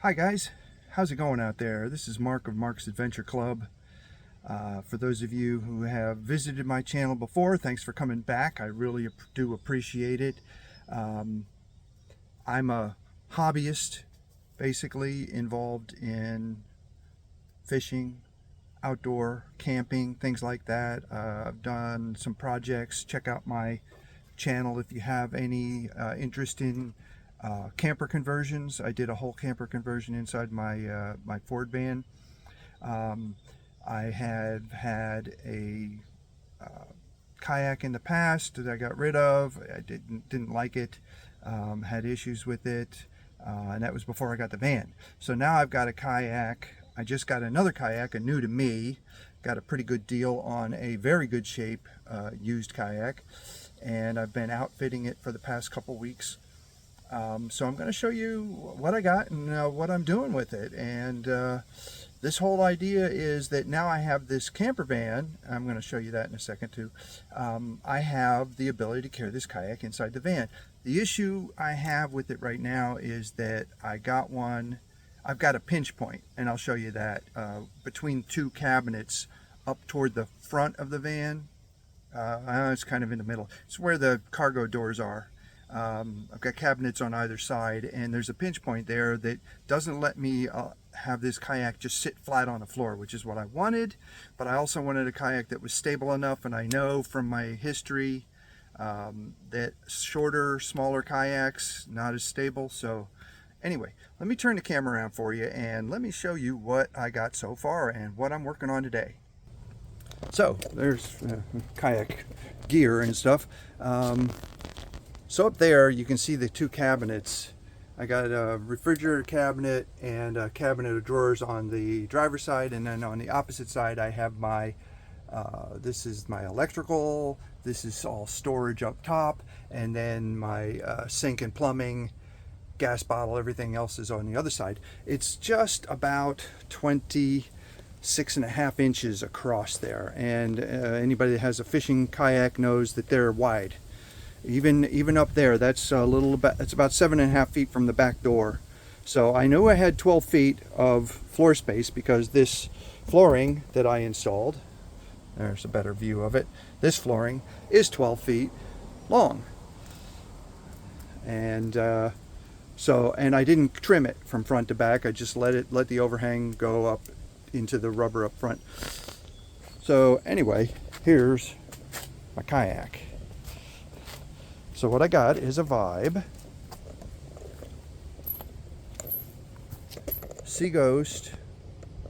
Hi guys, how's it going out there? This is Mark of Mark's Adventure Club. For those of you who have visited my channel before, thanks for coming back. I really do appreciate it. I'm a hobbyist, basically involved in fishing, outdoor camping, things like that. I've done some projects. Check out my channel if you have any interest in camper conversions. I did a whole camper conversion inside my my Ford van. I have had a kayak in the past that I got rid of. I didn't like it, had issues with it, and that was before I got the van. So now I've got a kayak. I just got another kayak, a new to me. Got a pretty good deal on a very good shape used kayak, and I've been outfitting it for the past couple weeks. So I'm going to show you what I got and what I'm doing with it. And this whole idea is that now I have this camper van. I'm going to show you that in a second too. I have the ability to carry this kayak inside the van. The issue I have with it right now is that I've got a pinch point, and I'll show you that, between two cabinets up toward the front of the van. It's kind of in the middle. It's where the cargo doors are. I've got cabinets on either side, and there's a pinch point there that doesn't let me have this kayak just sit flat on the floor, which is what I wanted. But I also wanted a kayak that was stable enough, and I know from my history that shorter, smaller kayaks, not as stable. So anyway, let me turn the camera around for you, and let me show you what I got so far and what I'm working on today. So there's kayak gear and stuff. So up there you can see the two cabinets. I got a refrigerator cabinet and a cabinet of drawers on the driver's side, and then on the opposite side I have my this is my electrical, this is all storage up top, and then my sink and plumbing, gas bottle, everything else is on the other side. It's just about 26.5 inches across there, and anybody that has a fishing kayak knows that they're wide. Even up there, that's a little bit. It's about 7.5 feet from the back door. So I knew I had 12 feet of floor space because this flooring that I installed, there's a better view of it. This flooring is 12 feet long, and and I didn't trim it from front to back. I just let the overhang go up into the rubber up front. So anyway, here's my kayak. So what I got is a Vibe Sea Ghost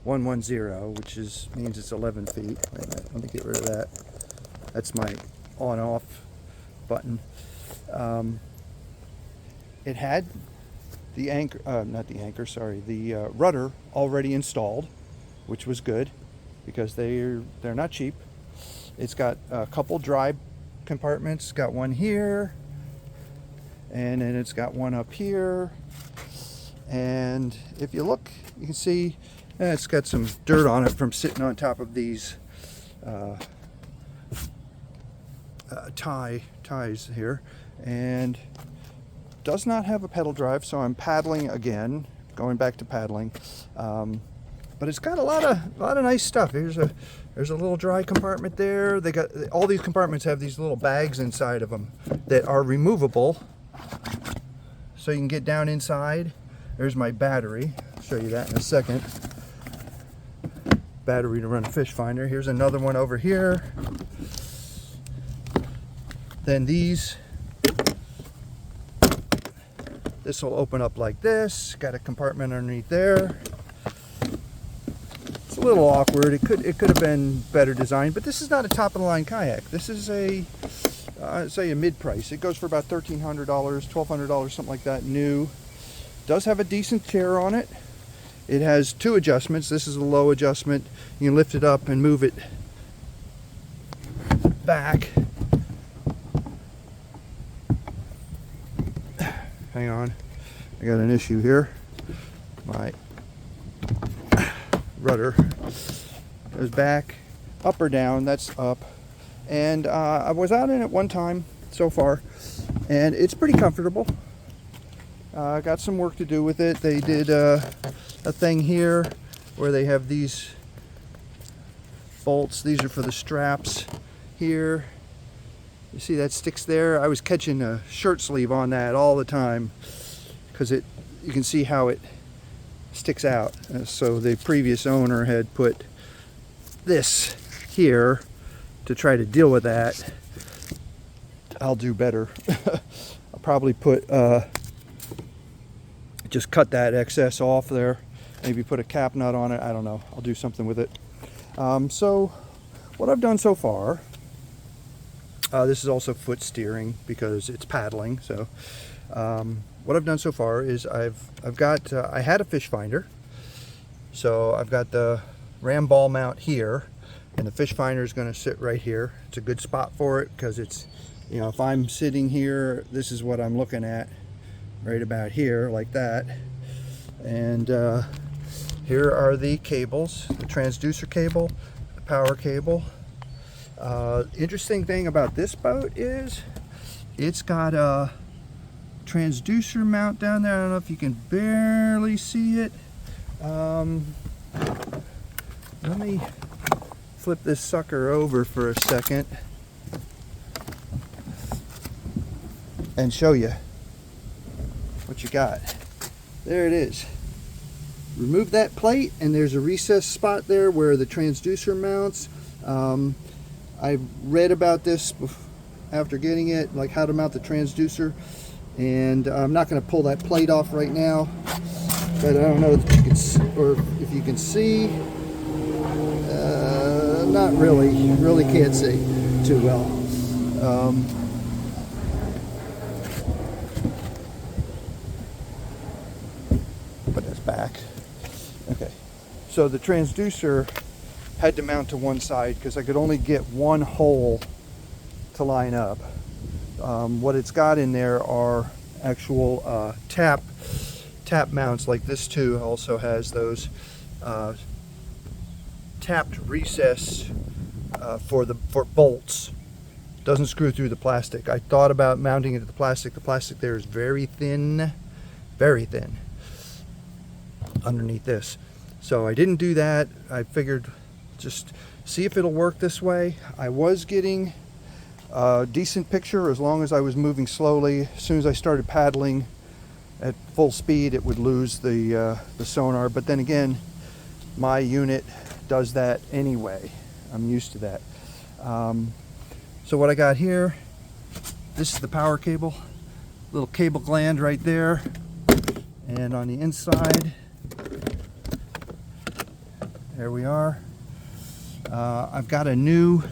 110, which means it's 11 feet. Wait a minute, let me get rid of that. That's my on-off button. It had the anchor, the rudder already installed, which was good because they're not cheap. It's got a couple dry compartments. Got one here, and then it's got one up here, and if you look you can see it's got some dirt on it from sitting on top of these ties here, and does not have a pedal drive, so I'm paddling again, going back to paddling. But it's got a lot of nice stuff. There's a little dry compartment there. They got all these compartments have these little bags inside of them that are removable, so you can get down inside. There's my battery. I'll show you that in a second. Battery to run a fish finder. Here's another one over here. Then this will open up like this. Got a compartment underneath there. It's a little awkward. It could have been better designed, but this is not a top of the line kayak. This is a say a mid-price. It goes for about $1,300, $1,200, something like that, new. Does have a decent chair on it. It has two adjustments. This is a low adjustment. You can lift it up and move it back. Hang on, I got an issue here. My rudder goes back, up or down. That's up, and I was out in it one time so far, and it's pretty comfortable. Got some work to do with it. They did a thing here where they have these bolts. These are for the straps here. You see that sticks there? I was catching a shirt sleeve on that all the time because you can see how it sticks out. So the previous owner had put this here to try to deal with that. I'll do better. I'll probably put just cut that excess off there, maybe put a cap nut on it. I don't know, I'll do something with it. So what I've done so far, this is also foot steering because it's paddling. So what I've done so far is I've got I had a fish finder, so I've got the ram ball mount here, and the fish finder is going to sit right here. It's a good spot for it because it's, you know, if I'm sitting here, this is what I'm looking at, right about here, like that. And here are the cables, the transducer cable, the power cable. Interesting thing about this boat is it's got a transducer mount down there. I don't know if you can barely see it. Let me flip this sucker over for a second and show you what you got. There it is. Remove that plate and there's a recessed spot there where the transducer mounts. I read about this after getting it, like how to mount the transducer, and I'm not going to pull that plate off right now, but I don't know if you can, or if you can see. Not really. Really can't see too well. Put this back. Okay. So the transducer had to mount to one side because I could only get one hole to line up. What it's got in there are actual tap mounts, like this too also has those tapped recess for bolts. Doesn't screw through the plastic. I thought about mounting it to the plastic. The plastic there is very thin underneath this. So I didn't do that. I figured just see if it'll work this way. I was getting a decent picture as long as I was moving slowly. As soon as I started paddling at full speed, it would lose the sonar. But then again, my unit does that anyway. I'm used to that. So what I got here, this is the power cable, little cable gland right there, and on the inside, there we are. I've got a new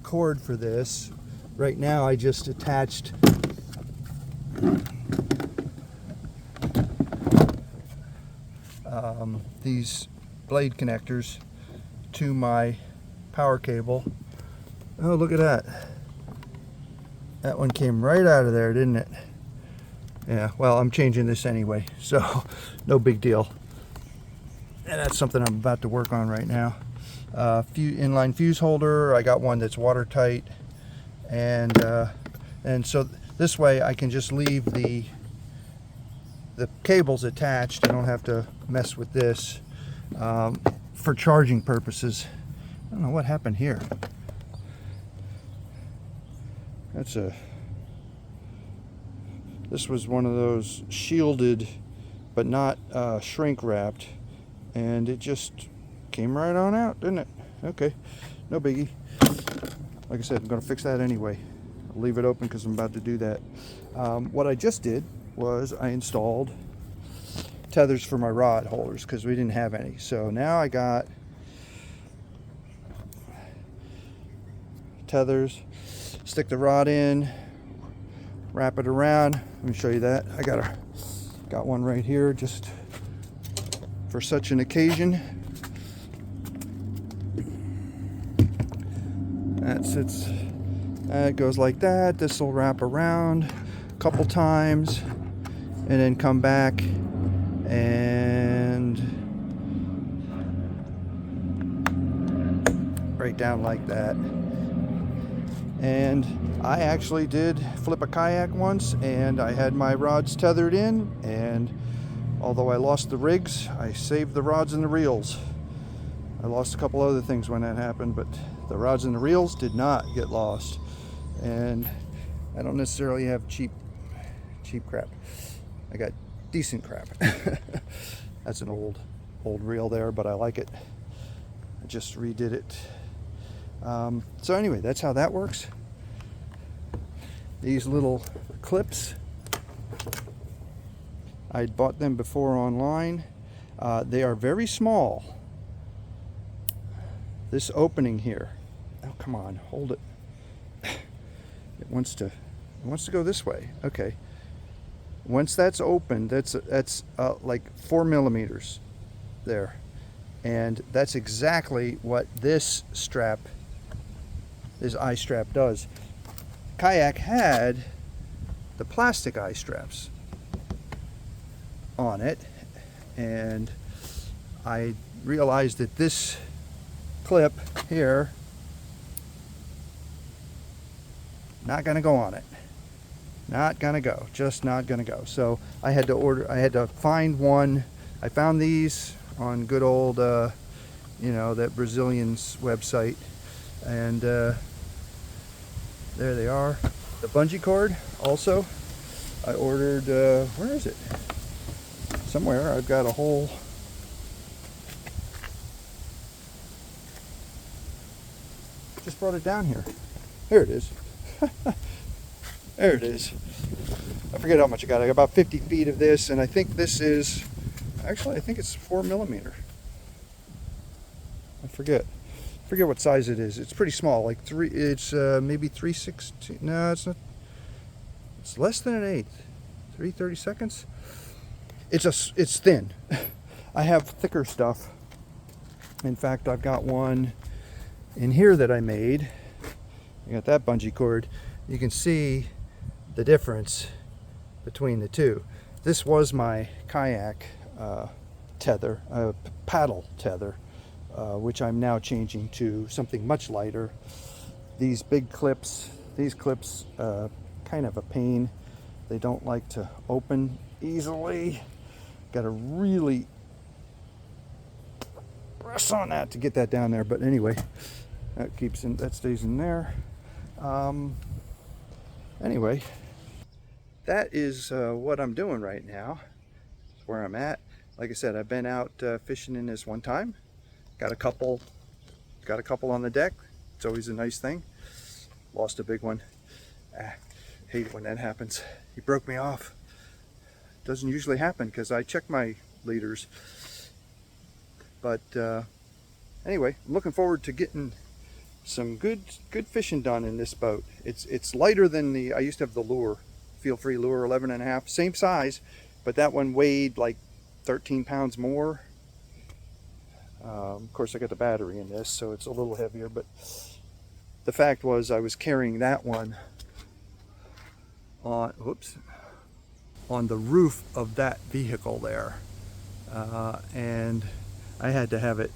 cord for this. Right now I just attached these blade connectors to my power cable. Oh, look at that. That one came right out of there, didn't it? Yeah, well, I'm changing this anyway, so no big deal. And that's something I'm about to work on right now. Inline fuse holder. I got one that's watertight, and so this way I can just leave the cables attached. I don't have to mess with this for charging purposes. I don't know what happened here. This was one of those shielded but not shrink wrapped, and it just came right on out, didn't it? Okay, no biggie. Like I said, I'm going to fix that anyway. I'll leave it open because I'm about to do that. What I just did was I installed tethers for my rod holders because we didn't have any. So now I got tethers. Stick the rod in, wrap it around. Let me show you that. I got one right here just for such an occasion. That goes like that. This will wrap around a couple times and then come back and right down like that. And I actually did flip a kayak once, and I had my rods tethered in, and although I lost the rigs, I saved the rods and the reels. I lost a couple other things when that happened, but the rods and the reels did not get lost. And I don't necessarily have cheap crap. I got decent crap. That's an old reel there, but I like it. I just redid it. So anyway, that's how that works. These little clips, I'd bought them before online. They are very small. This opening here, oh come on, hold it. It wants to go this way. Okay. Once that's open, that's like 4 millimeters there, and that's exactly what this eye strap does. Kayak had the plastic eye straps on it, and I realized that this clip here not gonna go on it. Not gonna go, just not gonna go. So I had to find one. I found these on good old, that Brazilian's website, and there they are. The bungee cord also, I ordered, where is it? Somewhere. I've got a whole, just brought it down here. Here it is. There it is. I forget how much I got. I got about 50 feet of this, and I think this is, actually I think it's 4 millimeter. I forget what size it is. It's pretty small, like it's maybe 3/16. No, it's not. It's less than an eighth. 3/32. It's thin. I have thicker stuff. In fact, I've got one in here that I made. I got that bungee cord. You can see the difference between the two. This was my kayak tether, paddle tether, which I'm now changing to something much lighter. These big clips, kind of a pain. They don't like to open easily. Got to really press on that to get that down there. But anyway, that stays in there. Anyway, that is what I'm doing right now. That's where I'm at. Like I said, I've been out fishing in this one time. Got a couple on the deck. It's always a nice thing. Lost a big one. Hate it when that happens. He broke me off. Doesn't usually happen because I check my leaders. But anyway, I'm looking forward to getting some good fishing done in this boat. It's lighter than I used to have the lure, Feel Free lure 11.5, same size, but that one weighed like 13 pounds more. Of course, I got the battery in this, so it's a little heavier, but the fact was I was carrying that one on the roof of that vehicle there, and I had to have it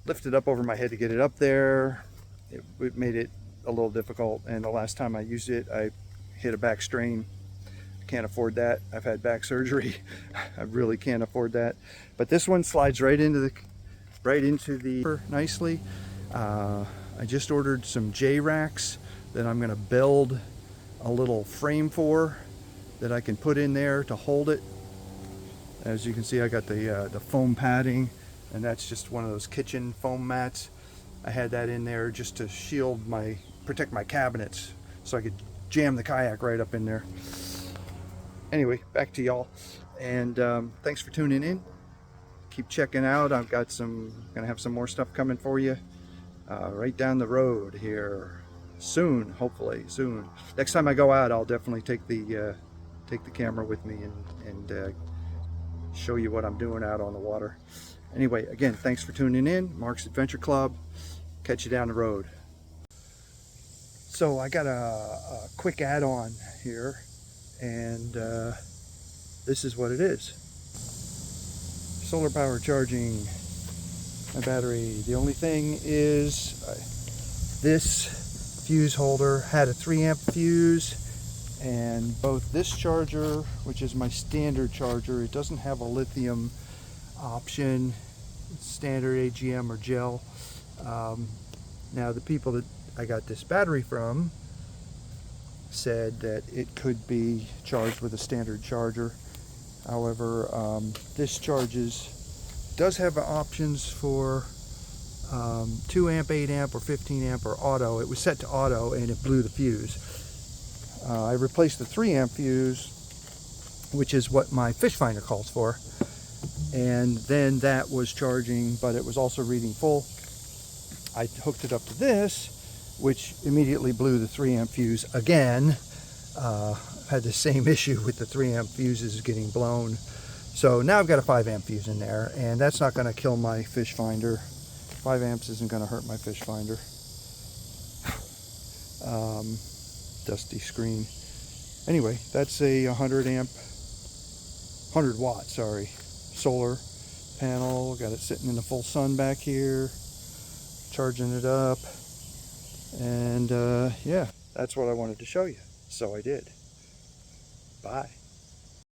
lifted up over my head to get it up there. It made it a little difficult, and the last time I used it, I hit a back strain. I can't afford that. I've had back surgery. I really can't afford that. But this one slides right into the nicely. I just ordered some J-racks that I'm going to build a little frame for that I can put in there to hold it. As you can see, I got the foam padding, and that's just one of those kitchen foam mats. I had that in there just to protect my cabinets, so I could jam the kayak right up in there. Anyway, back to y'all, and thanks for tuning in. Keep checking out. I've got gonna have some more stuff coming for you right down the road here soon, hopefully soon. Next time I go out, I'll definitely take the camera with me and show you what I'm doing out on the water. Anyway, again, thanks for tuning in. Mark's Adventure Club. Catch you down the road. So I got a quick add-on here, and this is what it is. Solar power charging my battery. The only thing is this fuse holder, had a 3 amp fuse, and both this charger, which is my standard charger, it doesn't have a lithium option, it's standard AGM or gel. Now the people that I got this battery from said that it could be charged with a standard charger. However, this does have options for 2 amp, 8 amp, or 15 amp, or auto. It was set to auto and it blew the fuse. I replaced the 3 amp fuse, which is what my fish finder calls for, and then that was charging, but it was also reading full. I hooked it up to this, which immediately blew the 3 amp fuse again. Had the same issue with the 3 amp fuses getting blown. So now I've got a 5 amp fuse in there, and that's not going to kill my fish finder. 5 amps isn't going to hurt my fish finder. Dusty screen. Anyway, that's a 100 watt, solar panel. Got it sitting in the full sun back here, charging it up, and yeah, that's what I wanted to show you, so I did. Bye.